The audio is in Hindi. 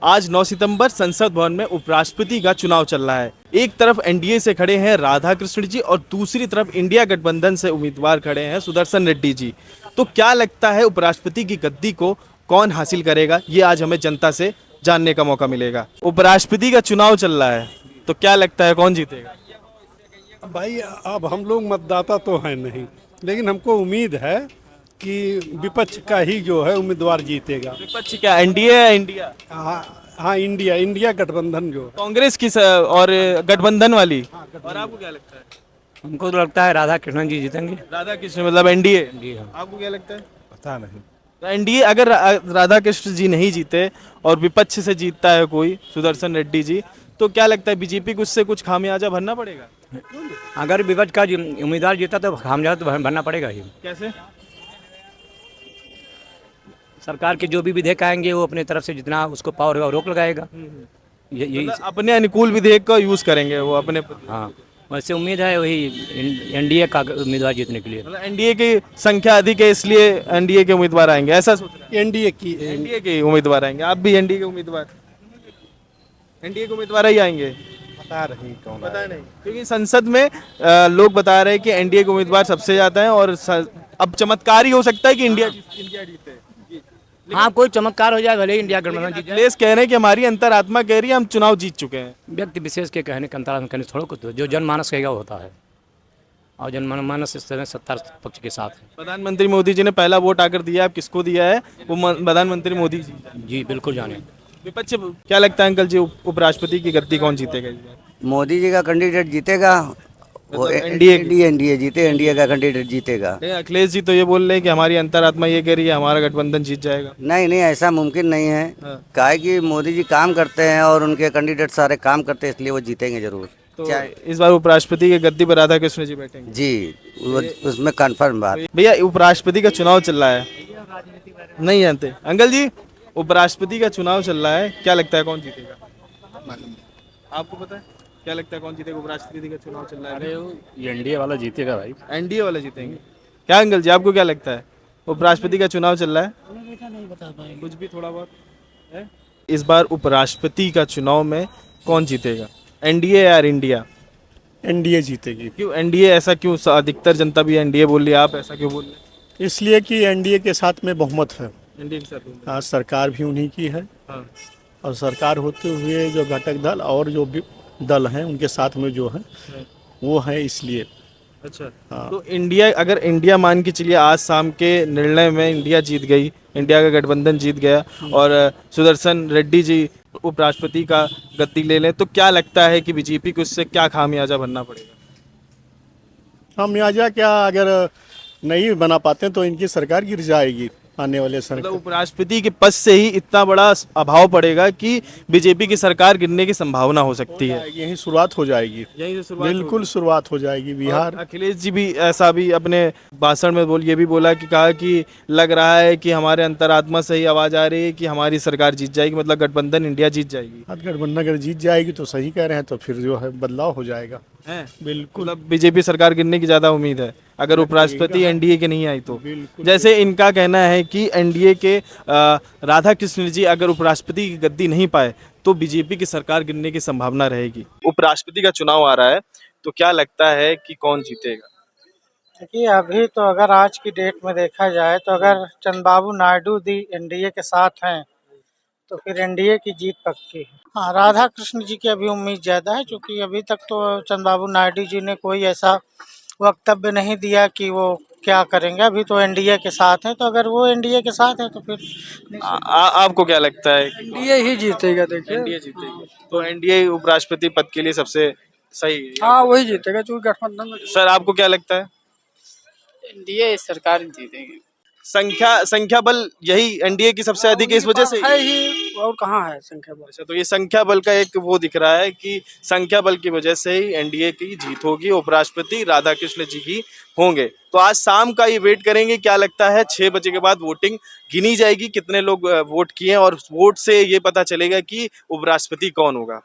आज 9 सितंबर संसद भवन में उपराष्ट्रपति का चुनाव चल रहा है। एक तरफ एनडीए से खड़े हैं राधा कृष्ण जी और दूसरी तरफ इंडिया गठबंधन से उम्मीदवार खड़े हैं सुदर्शन रेड्डी जी। तो क्या लगता है उपराष्ट्रपति की गद्दी को कौन हासिल करेगा, ये आज हमें जनता से जानने का मौका मिलेगा। उपराष्ट्रपति का चुनाव चल रहा है, तो क्या लगता है कौन जीतेगा? भाई अब हम लोग मतदाता तो हैं नहीं, लेकिन हमको उम्मीद है कि विपक्ष का ही जो है उम्मीदवार जीतेगा। विपक्ष क्या, एनडीए या इंडिया? हाँ, इंडिया गठबंधन जो कांग्रेस की और गठबंधन वाली। और आपको क्या लगता है? हमको तो लगता है राधा कृष्णन जी जीतेंगे। राधा कृष्ण मतलब एनडीए। जी हाँ। आपको क्या लगता है? पता नहीं। तो एनडीए अगर राधा कृष्ण जी नहीं जीते और विपक्ष से जीतता है कोई सुदर्शन रेड्डी जी, तो क्या लगता है बीजेपी को उससे कुछ खामियाजा भरना पड़ेगा? अगर विपक्ष का उम्मीदवार जीता तो खामियाजा तो भरना पड़ेगा ही। कैसे? सरकार के जो भी विधेयक आएंगे वो अपने तरफ से जितना उसको पावर होगा रोक लगाएगा। यही मतलब अपने अनुकूल विधेयक का यूज करेंगे वो अपने। हाँ, वैसे उम्मीद है वही एनडीए का उम्मीदवार जीतने के लिए। मतलब एनडीए की संख्या अधिक है इसलिए एनडीए के उम्मीदवार आएंगे, ऐसा सोच रहे एनडीए हैं? एनडीए के उम्मीदवार आएंगे। आप भी एनडीए के उम्मीदवार? एनडीए के उम्मीदवार ही आएंगे? पता नहीं कौन। पता नहीं, क्योंकि संसद में लोग बता रहे हैं कि एनडीए के उम्मीदवार सबसे ज्यादा हैं और अब चमत्कार ही हो सकता है कि इंडिया जीते। हाँ, कोई चमत्कार हो जाए भले इंडिया गठबंधन जीत जाए। अखिलेश कह रहे हैं कि हमारी अंतरात्मा कह रही है हम चुनाव जीत चुके हैं। व्यक्ति विशेष के कहने का अंतराल कहने थोड़ा कुछ, जो जनमानस कहेगा वो होता है, और जनमानस इस तरह सत्ता पक्ष के साथ है। प्रधानमंत्री मोदी जी ने पहला वोट आकर दिया, आप किसको दिया है? वो प्रधानमंत्री मोदी जी। जी बिल्कुल जाने। विपक्ष क्या लगता है अंकल जी, उपराष्ट्रपति की गद्दी कौन जीतेगा इस बार? मोदी जी का कैंडिडेट जीतेगा। वो एनडीए एनडीए जीते, एनडीए का कैंडिडेट जीतेगा। अखिलेश जी तो ये बोल रहे हैं कि हमारी अंतरात्मा ये कह रही है हमारा गठबंधन जीत जाएगा। नहीं नहीं, ऐसा मुमकिन नहीं है। काहे कि मोदी जी काम करते हैं और उनके कैंडिडेट सारे काम करते हैं, इसलिए वो जीतेंगे जरूर। तो इस बार उपराष्ट्रपति की गद्दी पर राधा कृष्ण जी बैठेंगे? जी, उसमें कंफर्म बात। भैया उपराष्ट्रपति का चुनाव चल रहा है, नहीं जानते अंकल जी? उपराष्ट्रपति का चुनाव चल रहा है, क्या लगता है कौन जीतेगा? आपको पता है क्या लगता है कौन जीतेगा? उपराष्ट्रपति का चुनाव चल रहा है। अरे ये एनडीए वाला जीतेगा भाई। एनडीए वाले जीतेंगे क्या अंकल जी? आपको क्या लगता है? उपराष्ट्रपति का चुनाव चल रहा है, नहीं बता पाएंगे। कुछ भी थोड़ा बहुत है? इस बार उपराष्ट्रपति का चुनाव में कौन जीतेगा, एनडीए या इंडिया? एनडीए जीतेगी। क्यों एनडीए? ऐसा क्यों? अधिकतर जनता भी एनडीए बोल रही है, आप ऐसा क्यों बोल रहे हैं? इसलिए कि एनडीए के साथ में बहुमत है। एनडीए के साथ आज सरकार भी उन्हीं की है, हाँ। और सरकार होते हुए जो घटक दल और जो भी दल हैं उनके साथ में जो है वो है, इसलिए। अच्छा। हाँ। तो इंडिया, अगर इंडिया मान के चलिए आज शाम के निर्णय में इंडिया जीत गई, इंडिया का गठबंधन जीत गया और सुदर्शन रेड्डी जी उपराष्ट्रपति का गद्दी ले लें, तो क्या लगता है कि बीजेपी को इससे क्या खामियाजा भरना पड़ेगा? खामियाजा क्या, अगर नहीं बना पाते तो इनकी सरकार गिर जाएगी आने वाले मतलब सरकार। उपराष्ट्रपति के पद से ही इतना बड़ा अभाव पड़ेगा कि बीजेपी की सरकार गिरने की संभावना हो सकती है। यही शुरुआत हो जाएगी, यही से शुरुआत बिल्कुल शुरुआत हो जाएगी। बिहार अखिलेश जी भी ऐसा भी अपने भाषण में ये भी बोला कि कहा कि लग रहा है कि हमारे अंतरात्मा से ही आवाज आ रही है कि हमारी सरकार जीत जाएगी, मतलब गठबंधन इंडिया जीत जाएगी। गठबंधन अगर जीत जाएगी तो सही कह रहे हैं, तो फिर जो है बदलाव हो जाएगा। है बिल्कुल। मतलब बीजेपी सरकार गिरने की ज्यादा उम्मीद है अगर उपराष्ट्रपति एनडीए के नहीं आई तो। बिल्कुल। जैसे इनका कहना है कि एनडीए के राधा कृष्ण जी अगर उपराष्ट्रपति की गद्दी नहीं पाए तो बीजेपी की सरकार गिरने की संभावना रहेगी। उपराष्ट्रपति का चुनाव आ रहा है, तो क्या लगता है कि कौन जीतेगा? देखिए, अभी तो अगर आज की डेट में देखा जाए तो अगर चंद्रबाबू नायडू दी एनडीए के साथ हैं तो फिर एनडीए की जीत पक्की है। हाँ, राधा कृष्ण जी की अभी उम्मीद ज़्यादा है, क्योंकि अभी तक तो चंद्रबाबू नायडू जी ने कोई ऐसा वक्तव्य नहीं दिया कि वो क्या करेंगे। अभी तो एनडीए के साथ हैं, तो अगर वो एनडीए के साथ है तो फिर आपको क्या लगता है? एनडीए ही जीतेगा। देखिए, एनडीए जीतेगी, तो एनडीए उपराष्ट्रपति पद के लिए सबसे सही है। हाँ, वही जीतेगा क्योंकि गठबंधन सर आपको क्या लगता है? एनडीए सरकार जीतेगी। संख्या बल यही एनडीए की सबसे अधिक है, इस वजह से है ही, और कहाँ है संख्या बल? अच्छा, तो ये संख्या बल का एक वो दिख रहा है कि संख्या बल की वजह से ही एनडीए की जीत होगी, उपराष्ट्रपति राधा कृष्ण जी ही होंगे। तो आज शाम का ये वेट करेंगे, क्या लगता है 6 बजे के बाद वोटिंग गिनी जाएगी, कितने लोग वोट किए और वोट से ये पता चलेगा कि उपराष्ट्रपति कौन होगा।